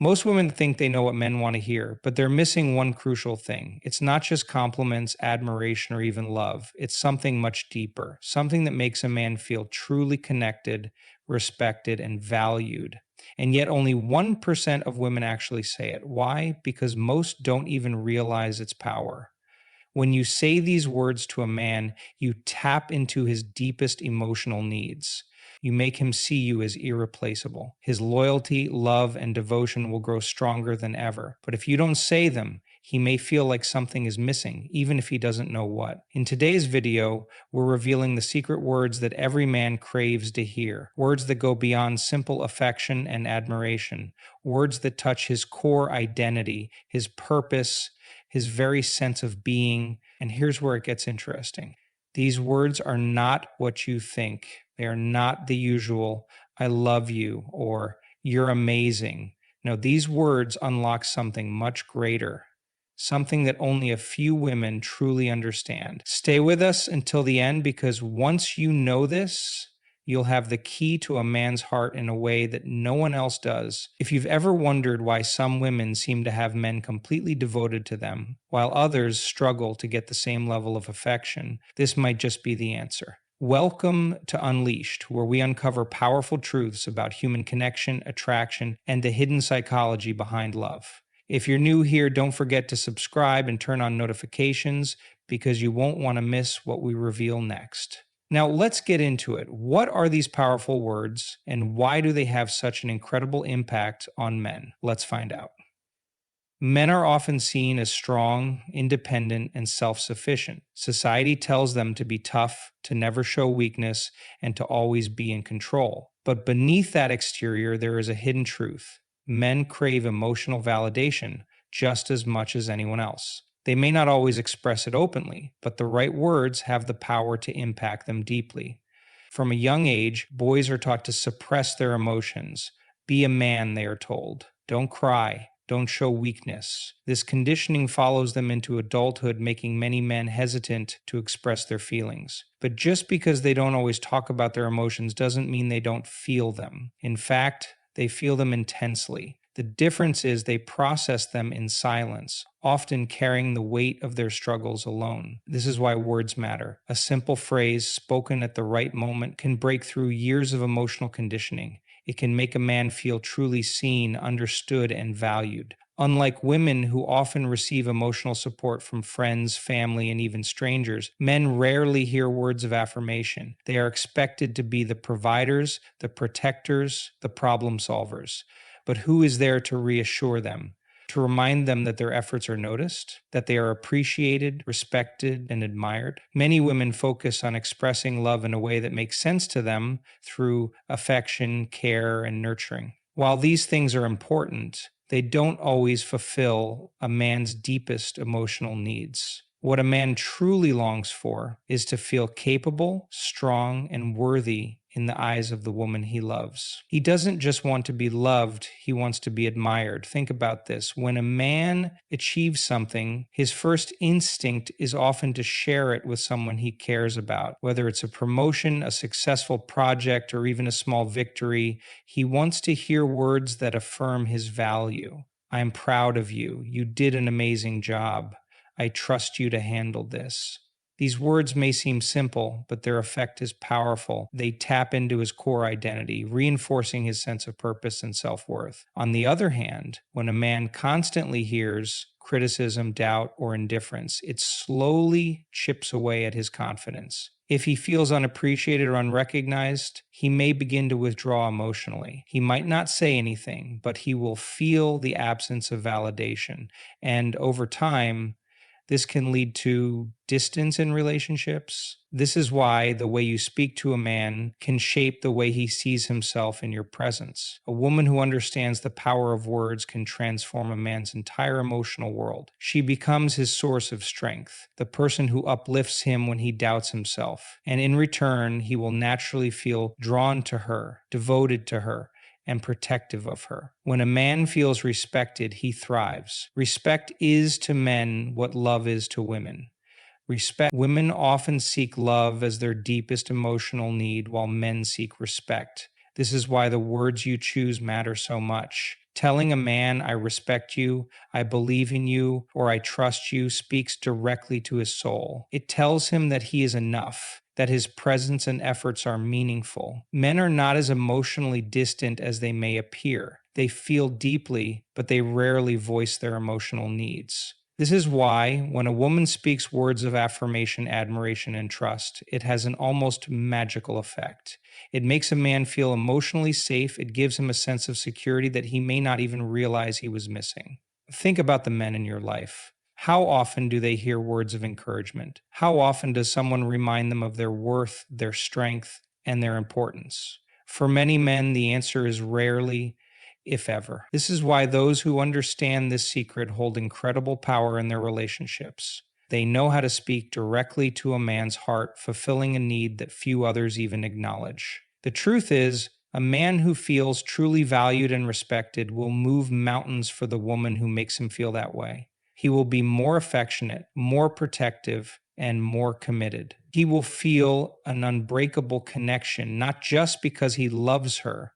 Most women think they know what men want to hear, but they're missing one crucial thing. It's not just compliments, admiration, or even love. It's something much deeper, something that makes a man feel truly connected, respected, and valued. And yet, only 1% of women actually say it. Why? Because most don't even realize its power. When you say these words to a man, you tap into his deepest emotional needs. You make him see you as irreplaceable. His loyalty, love, and devotion will grow stronger than ever. But if you don't say them, he may feel like something is missing, even if he doesn't know what. In today's video, we're revealing the secret words that every man craves to hear. Words that go beyond simple affection and admiration. Words that touch his core identity, his purpose, his very sense of being. And here's where it gets interesting. These words are not what you think. They are not the usual, I love you, or you're amazing. No, these words unlock something much greater, something that only a few women truly understand. Stay with us until the end, because once you know this, you'll have the key to a man's heart in a way that no one else does. If you've ever wondered why some women seem to have men completely devoted to them, while others struggle to get the same level of affection, this might just be the answer. Welcome to Unleashed, where we uncover powerful truths about human connection, attraction, and the hidden psychology behind love. If you're new here, don't forget to subscribe and turn on notifications, because you won't want to miss what we reveal next. Now, let's get into it. What are these powerful words, and why do they have such an incredible impact on men? Let's find out. Men are often seen as strong, independent, and self-sufficient. Society tells them to be tough, to never show weakness, and to always be in control. But beneath that exterior, there is a hidden truth. Men crave emotional validation just as much as anyone else. They may not always express it openly, but the right words have the power to impact them deeply. From a young age, boys are taught to suppress their emotions. Be a man, they are told. Don't cry. Don't show weakness. This conditioning follows them into adulthood, making many men hesitant to express their feelings. But just because they don't always talk about their emotions doesn't mean they don't feel them. In fact, they feel them intensely. The difference is they process them in silence, often carrying the weight of their struggles alone. This is why words matter. A simple phrase spoken at the right moment can break through years of emotional conditioning. It can make a man feel truly seen, understood, and valued. Unlike women who often receive emotional support from friends, family, and even strangers, men rarely hear words of affirmation. They are expected to be the providers, the protectors, the problem solvers. But who is there to reassure them? To remind them that their efforts are noticed, that they are appreciated, respected, and admired. Many women focus on expressing love in a way that makes sense to them through affection, care, and nurturing. While these things are important, they don't always fulfill a man's deepest emotional needs. What a man truly longs for is to feel capable, strong, and worthy in the eyes of the woman he loves. He doesn't just want to be loved, he wants to be admired. Think about this. When a man achieves something, his first instinct is often to share it with someone he cares about. Whether it's a promotion, a successful project, or even a small victory, he wants to hear words that affirm his value. I'm proud of you. You did an amazing job. I trust you to handle this. These words may seem simple, but their effect is powerful. They tap into his core identity, reinforcing his sense of purpose and self-worth. On the other hand, when a man constantly hears criticism, doubt, or indifference, it slowly chips away at his confidence. If he feels unappreciated or unrecognized, he may begin to withdraw emotionally. He might not say anything, but he will feel the absence of validation. And over time, this can lead to distance in relationships. This is why the way you speak to a man can shape the way he sees himself in your presence. A woman who understands the power of words can transform a man's entire emotional world. She becomes his source of strength, the person who uplifts him when he doubts himself. And in return, he will naturally feel drawn to her, devoted to her, and protective of her. When a man feels respected, he thrives. Respect is to men what love is to women. Women often seek love as their deepest emotional need, while men seek respect. This is why the words you choose matter so much. Telling a man, I respect you, I believe in you, or I trust you speaks directly to his soul. It tells him that he is enough, that his presence and efforts are meaningful. Men are not as emotionally distant as they may appear. They feel deeply, but they rarely voice their emotional needs. This is why, when a woman speaks words of affirmation, admiration, and trust, it has an almost magical effect. It makes a man feel emotionally safe. It gives him a sense of security that he may not even realize he was missing. Think about the men in your life. How often do they hear words of encouragement? How often does someone remind them of their worth, their strength, and their importance? For many men, the answer is rarely, if ever. This is why those who understand this secret hold incredible power in their relationships. They know how to speak directly to a man's heart, fulfilling a need that few others even acknowledge. The truth is, a man who feels truly valued and respected will move mountains for the woman who makes him feel that way. He will be more affectionate, more protective, and more committed. He will feel an unbreakable connection, not just because he loves her,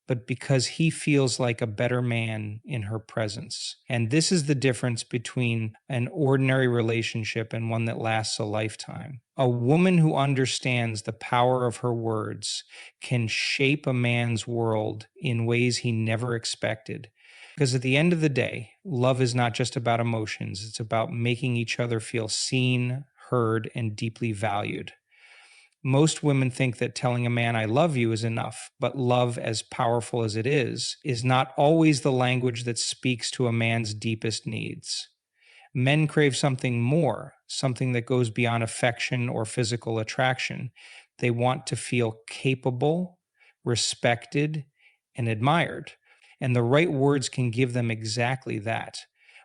but because he feels like a better man in her presence. And this is the difference between an ordinary relationship and one that lasts a lifetime. A woman who understands the power of her words can shape a man's world in ways he never expected. Because at the end of the day, love is not just about emotions, it's about making each other feel seen, heard, and deeply valued. Most women think that telling a man I love you is enough, but love, as powerful as it is not always the language that speaks to a man's deepest needs. Men crave something more, something that goes beyond affection or physical attraction. They want to feel capable, respected, and admired. And the right words can give them exactly that.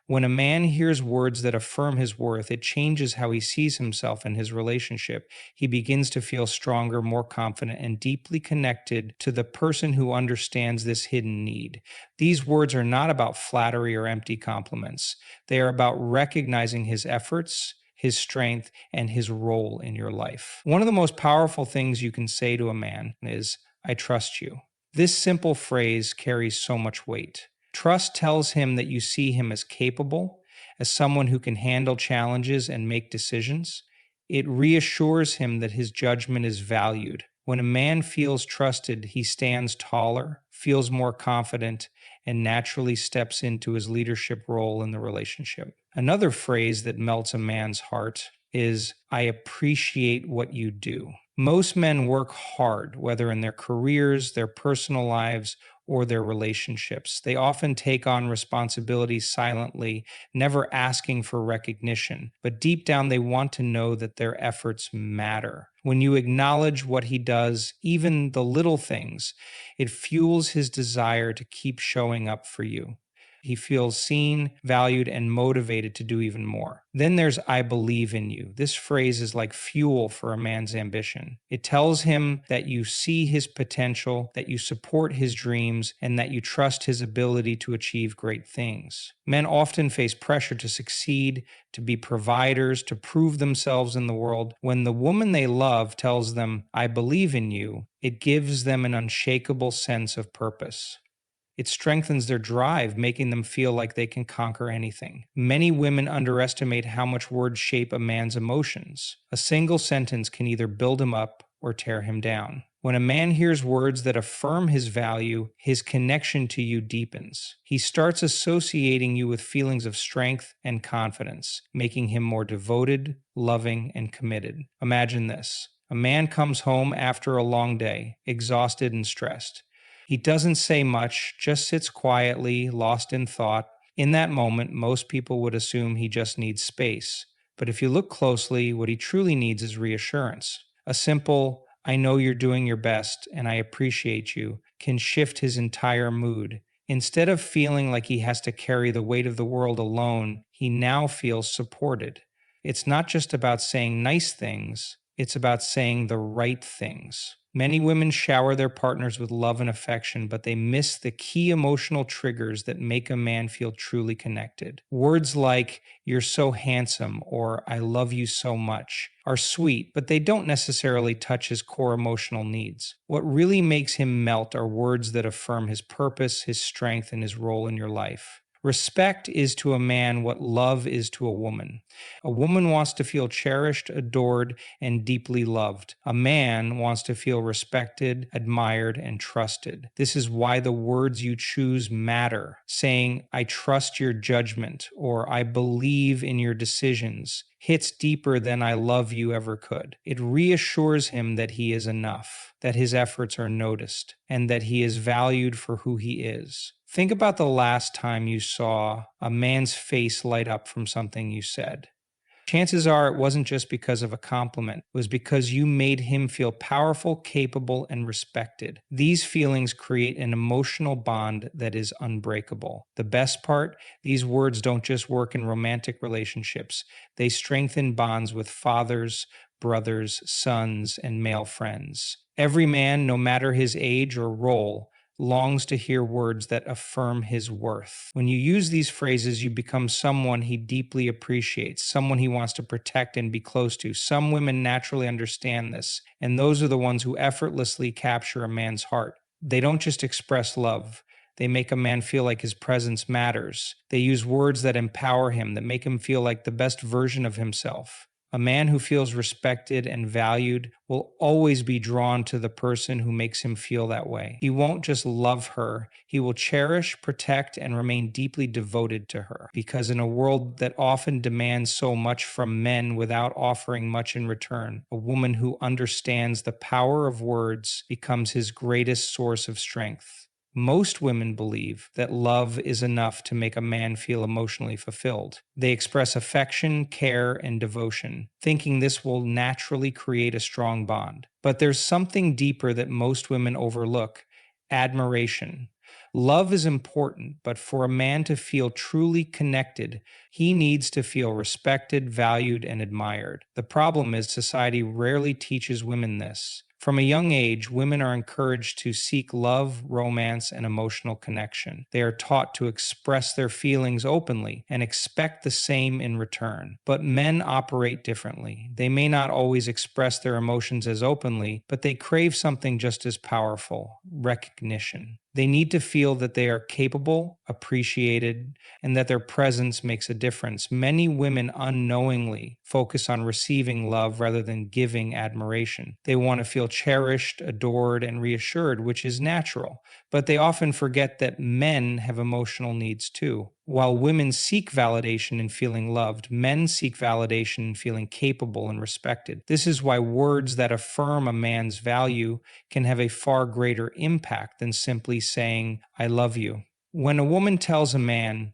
When a man hears words that affirm his worth, it changes how he sees himself and his relationship. He begins to feel stronger, more confident, and deeply connected to the person who understands this hidden need. These words are not about flattery or empty compliments. They are about recognizing his efforts, his strength, and his role in your life. One of the most powerful things you can say to a man is, I trust you. This simple phrase carries so much weight. Trust tells him that you see him as capable, as someone who can handle challenges and make decisions. It reassures him that his judgment is valued. When a man feels trusted, he stands taller, feels more confident, and naturally steps into his leadership role in the relationship. Another phrase that melts a man's heart is, I appreciate what you do. Most men work hard, whether in their careers, their personal lives, or their relationships. They often take on responsibilities silently, never asking for recognition, but deep down they want to know that their efforts matter. When you acknowledge what he does, even the little things, it fuels his desire to keep showing up for you. He feels seen, valued, and motivated to do even more. Then there's I believe in you. This phrase is like fuel for a man's ambition. It tells him that you see his potential, that you support his dreams, and that you trust his ability to achieve great things. Men often face pressure to succeed, to be providers, to prove themselves in the world. When the woman they love tells them, I believe in you, it gives them an unshakable sense of purpose. It strengthens their drive, making them feel like they can conquer anything. Many women underestimate how much words shape a man's emotions. A single sentence can either build him up or tear him down. When a man hears words that affirm his value, his connection to you deepens. He starts associating you with feelings of strength and confidence, making him more devoted, loving, and committed. Imagine this. A man comes home after a long day, exhausted and stressed. He doesn't say much, just sits quietly, lost in thought. In that moment, most people would assume he just needs space. But if you look closely, what he truly needs is reassurance. A simple, I know you're doing your best and I appreciate you, can shift his entire mood. Instead of feeling like he has to carry the weight of the world alone, he now feels supported. It's not just about saying nice things, it's about saying the right things. Many women shower their partners with love and affection, but they miss the key emotional triggers that make a man feel truly connected. Words like, "You're so handsome," or "I love you so much," are sweet, but they don't necessarily touch his core emotional needs. What really makes him melt are words that affirm his purpose, his strength, and his role in your life. Respect is to a man what love is to a woman. A woman wants to feel cherished, adored, and deeply loved. A man wants to feel respected, admired, and trusted. This is why the words you choose matter. Saying, "I trust your judgment," or "I believe in your decisions," hits deeper than "I love you" ever could. It reassures him that he is enough, that his efforts are noticed, and that he is valued for who he is. Think about the last time you saw a man's face light up from something you said. Chances are it wasn't just because of a compliment, it was because you made him feel powerful, capable, and respected. These feelings create an emotional bond that is unbreakable. The best part, these words don't just work in romantic relationships, they strengthen bonds with fathers, brothers, sons, and male friends. Every man, no matter his age or role, longs to hear words that affirm his worth. When you use these phrases, you become someone he deeply appreciates, someone he wants to protect and be close to. Some women naturally understand this, and those are the ones who effortlessly capture a man's heart. They don't just express love. They make a man feel like his presence matters. They use words that empower him, that make him feel like the best version of himself. A man who feels respected and valued will always be drawn to the person who makes him feel that way. He won't just love her, he will cherish, protect, and remain deeply devoted to her. Because in a world that often demands so much from men without offering much in return, a woman who understands the power of words becomes his greatest source of strength. Most women believe that love is enough to make a man feel emotionally fulfilled. They express affection, care, and devotion, thinking this will naturally create a strong bond. But there's something deeper that most women overlook: admiration. Love is important, but for a man to feel truly connected, he needs to feel respected, valued, and admired. The problem is society rarely teaches women this. From a young age, women are encouraged to seek love, romance, and emotional connection. They are taught to express their feelings openly and expect the same in return. But men operate differently. They may not always express their emotions as openly, but they crave something just as powerful: recognition. They need to feel that they are capable, appreciated, and that their presence makes a difference. Many women unknowingly focus on receiving love rather than giving admiration. They want to feel cherished, adored, and reassured, which is natural. But they often forget that men have emotional needs too. While women seek validation in feeling loved, men seek validation in feeling capable and respected. This is why words that affirm a man's value can have a far greater impact than simply saying, "I love you." When a woman tells a man,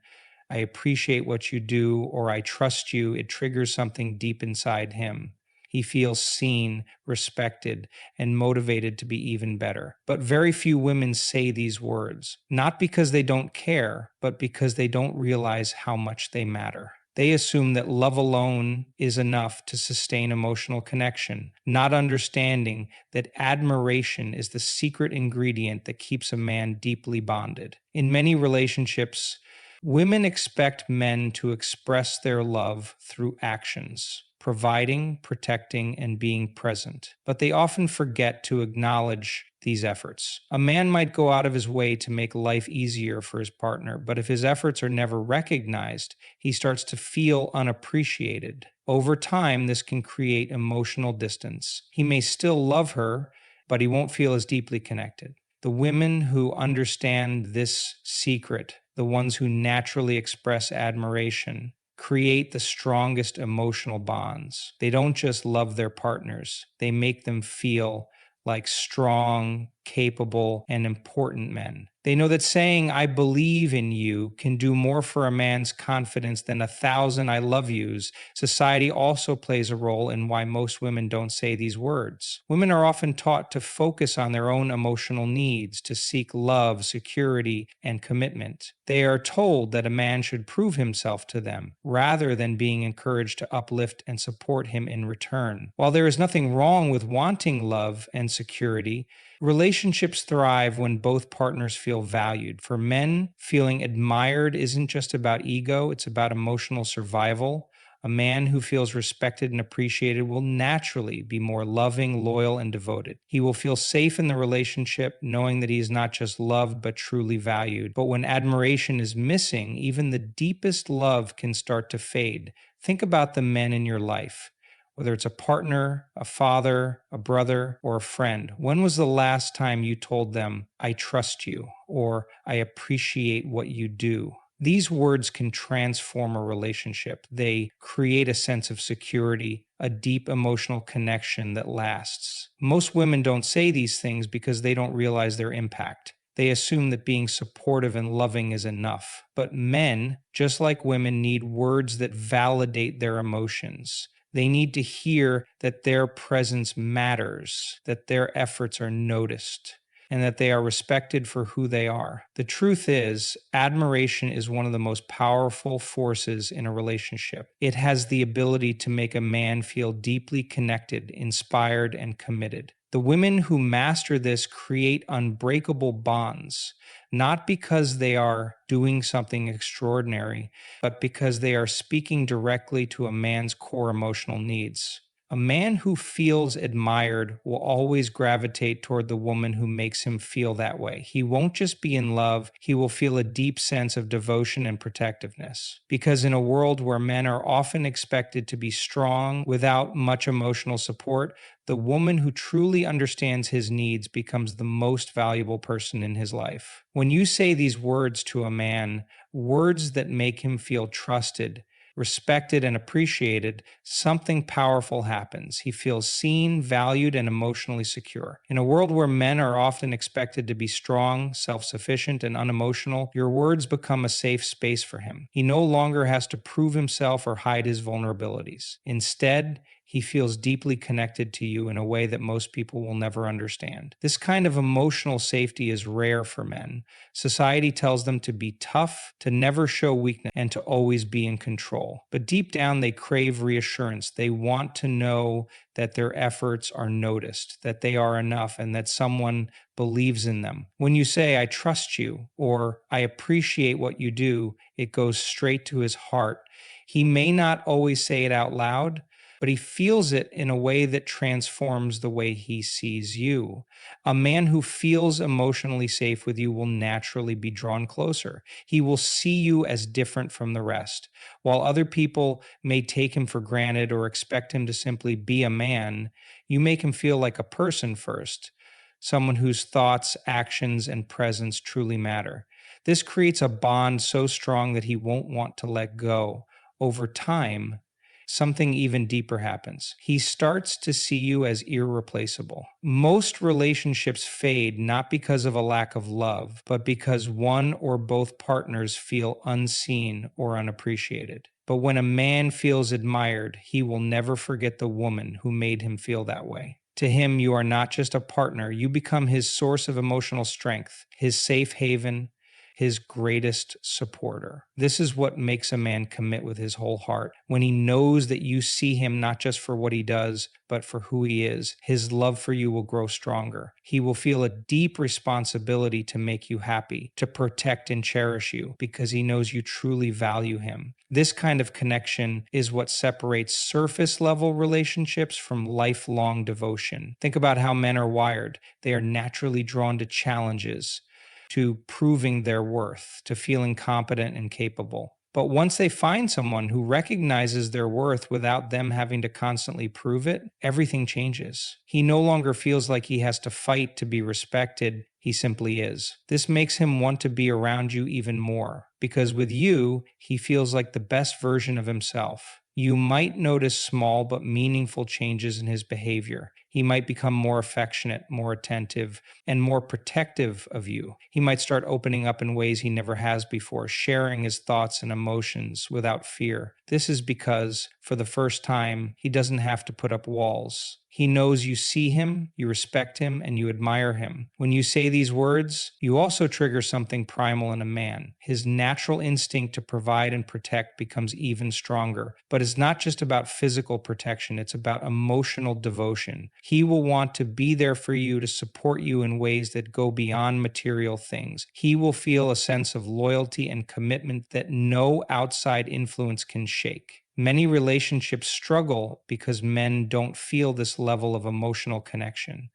"I appreciate what you do," or "I trust you," it triggers something deep inside him. He feels seen, respected, and motivated to be even better. But very few women say these words, not because they don't care, but because they don't realize how much they matter. They assume that love alone is enough to sustain emotional connection, not understanding that admiration is the secret ingredient that keeps a man deeply bonded. In many relationships, women expect men to express their love through actions, providing, protecting, and being present. But they often forget to acknowledge these efforts. A man might go out of his way to make life easier for his partner, but if his efforts are never recognized, he starts to feel unappreciated. Over time, this can create emotional distance. He may still love her, but he won't feel as deeply connected. The women who understand this secret, the ones who naturally express admiration, create the strongest emotional bonds. They don't just love their partners, they make them feel like strong, capable, and important men. They know that saying, I believe in you, can do more for a man's confidence than 1,000 I love yous. Society also plays a role in why most women don't say these words. Women are often taught to focus on their own emotional needs, to seek love, security, and commitment. They are told that a man should prove himself to them, rather than being encouraged to uplift and support him in return. While there is nothing wrong with wanting love and security, relationships thrive when both partners feel valued. For men, feeling admired isn't just about ego, it's about emotional survival. A man who feels respected and appreciated will naturally be more loving, loyal, and devoted. He will feel safe in the relationship, knowing that he is not just loved, but truly valued. But when admiration is missing, even the deepest love can start to fade. Think about the men in your life. Whether it's a partner, a father, a brother, or a friend, when was the last time you told them, I trust you, or I appreciate what you do? These words can transform a relationship. They create a sense of security, a deep emotional connection that lasts. Most women don't say these things because they don't realize their impact. They assume that being supportive and loving is enough. But men, just like women, need words that validate their emotions. They need to hear that their presence matters, that their efforts are noticed, and that they are respected for who they are. The truth is, admiration is one of the most powerful forces in a relationship. It has the ability to make a man feel deeply connected, inspired, and committed. The women who master this create unbreakable bonds, not because they are doing something extraordinary, but because they are speaking directly to a man's core emotional needs. A man who feels admired will always gravitate toward the woman who makes him feel that way. He won't just be in love, he will feel a deep sense of devotion and protectiveness. Because in a world where men are often expected to be strong without much emotional support, the woman who truly understands his needs becomes the most valuable person in his life. When you say these words to a man, words that make him feel trusted, respected, and appreciated, something powerful happens. He feels seen, valued, and emotionally secure. In a world where men are often expected to be strong, self-sufficient, and unemotional, your words become a safe space for him. He no longer has to prove himself or hide his vulnerabilities. Instead, he feels deeply connected to you in a way that most people will never understand. This kind of emotional safety is rare for men. Society tells them to be tough, to never show weakness, and to always be in control. But deep down, they crave reassurance. They want to know that their efforts are noticed, that they are enough, and that someone believes in them. When you say, I trust you, or I appreciate what you do, it goes straight to his heart. He may not always say it out loud, but he feels it in a way that transforms the way he sees you. A man who feels emotionally safe with you will naturally be drawn closer. He will see you as different from the rest. While other people may take him for granted or expect him to simply be a man, you make him feel like a person first, someone whose thoughts, actions, and presence truly matter. This creates a bond so strong that he won't want to let go. Over time, something even deeper happens. He starts to see you as irreplaceable. Most relationships fade not because of a lack of love, but because one or both partners feel unseen or unappreciated. But when a man feels admired, he will never forget the woman who made him feel that way. To him, you are not just a partner, you become his source of emotional strength, his safe haven, his greatest supporter. This is what makes a man commit with his whole heart. When he knows that you see him not just for what he does, but for who he is, his love for you will grow stronger. He will feel a deep responsibility to make you happy, to protect and cherish you, because he knows you truly value him. This kind of connection is what separates surface level relationships from lifelong devotion. Think about how men are wired. They are naturally drawn to challenges, to proving their worth, to feeling competent and capable. But once they find someone who recognizes their worth without them having to constantly prove it, everything changes. He no longer feels like he has to fight to be respected. He simply is. This makes him want to be around you even more, because with you, he feels like the best version of himself. You might notice small but meaningful changes in his behavior. He might become more affectionate, more attentive, and more protective of you. He might start opening up in ways he never has before, sharing his thoughts and emotions without fear. This is because, for the first time, he doesn't have to put up walls. He knows you see him, you respect him, and you admire him. When you say these words, you also trigger something primal in a man. His natural instinct to provide and protect becomes even stronger. But it's not just about physical protection, it's about emotional devotion. He will want to be there for you, to support you in ways that go beyond material things. He will feel a sense of loyalty and commitment that no outside influence can shake. Many relationships struggle because men don't feel this level of emotional connection.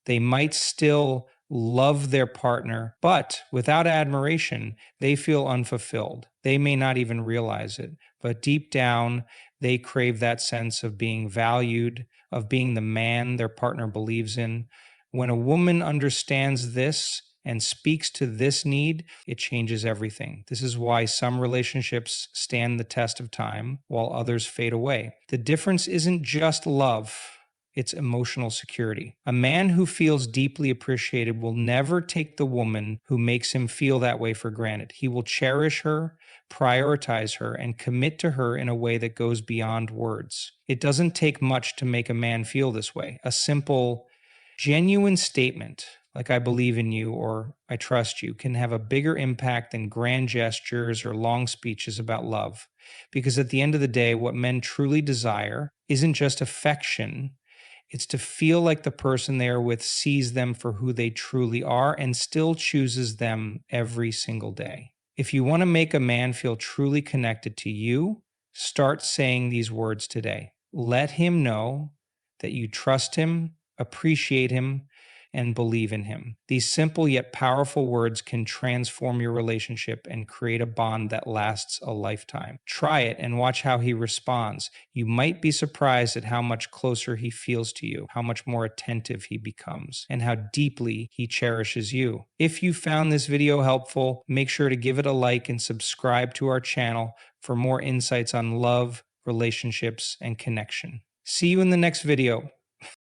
They might still love their partner, but without admiration, they feel unfulfilled. They may not even realize it, but deep down, they crave that sense of being valued, of being the man their partner believes in. When a woman understands this and speaks to this need, it changes everything. This is why some relationships stand the test of time while others fade away. The difference isn't just love. It's emotional security. A man who feels deeply appreciated will never take the woman who makes him feel that way for granted. He will cherish her, prioritize her, and commit to her in a way that goes beyond words. It doesn't take much to make a man feel this way. A simple, genuine statement like "I believe in you" or "I trust you" can have a bigger impact than grand gestures or long speeches about love. Because at the end of the day, what men truly desire isn't just affection, it's to feel like the person they are with sees them for who they truly are and still chooses them every single day. If you want to make a man feel truly connected to you, start saying these words today. Let him know that you trust him, appreciate him, and believe in him. These simple yet powerful words can transform your relationship and create a bond that lasts a lifetime. Try it and watch how he responds. You might be surprised at how much closer he feels to you, how much more attentive he becomes, and how deeply he cherishes you. If you found this video helpful, make sure to give it a like and subscribe to our channel for more insights on love, relationships, and connection. See you in the next video.